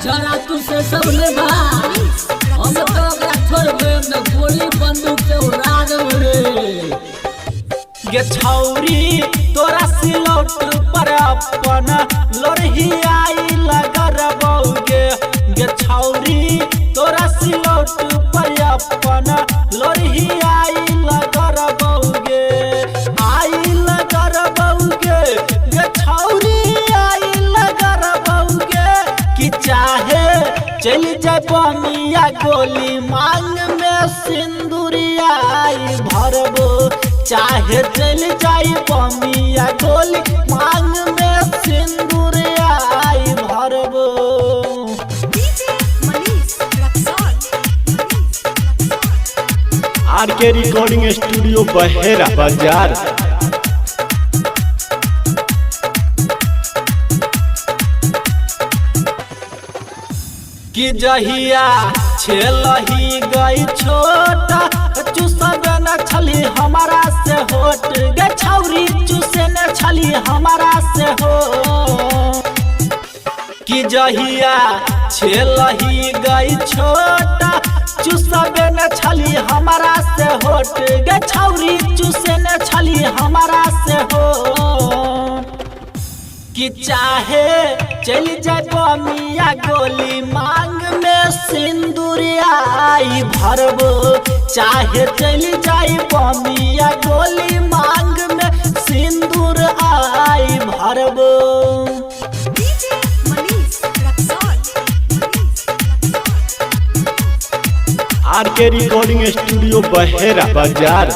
छोरा तू से सब ले बा हम तो ओकरा छोड़बे न गोली बंदूक से उड़ा देब रे गे छौरी तोरा सिलौट पर अपन लोरही आई लगरबौगे गे छौरी तोरा सिलौट पर अपन लोरही आई लगरबौगे गे छौरी आई लगरबौगे कि चाहे चल जाए बमिया गोली मांग में सिंदूरिया आई भरबो चाहे चल जाए बमिया गोली मांग में सिंदूरिया आई भरबो आरके रिकॉर्डिंग स्टूडियो बहेरा बाजार। कि जहिया छेलही गई छोटा चूसबे न छली हमारा से होट गे छौरी चूसे न छली हमारा से हो कि जहिया छेलही गई छोटा चूसबे न छली हमारा से होट गे छौरी चूसे न छली हमारा से हो कि चाहे चल जाए बमिया गोली मांग में सिंदूरिया आई भरबो चाहे चल जाए बमिया गोली मांग में सिंदूर आई भरबो आरके रिकॉर्डिंग स्टूडियो बहेरा बाजार।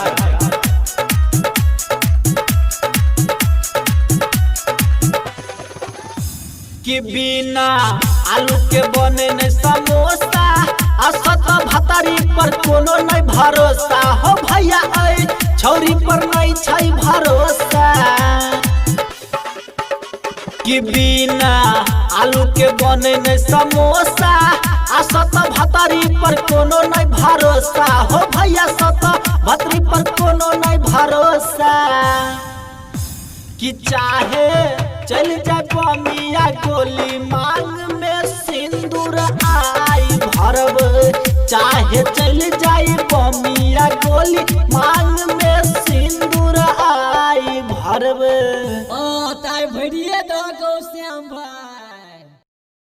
कि बिना आलू के बने न समोसा असत भतारी पर कोनो नहीं भरोसा हो भैया ऐ छौरी पर नहीं छै भरोसा कि बिना आलू के बने न समोसा असत भतारी पर कोनो नहीं भरोसा हो भैया सत भतारी पर कोनो नहीं भरोसा कि चाहे चल जाए बमिया गोली मांग में सिंदूर आई भरब चाहे चल जाए बमिया गोली मांग में सिंदूर आई भरब ओ ताई भड़िए दो गो श्याम भाई।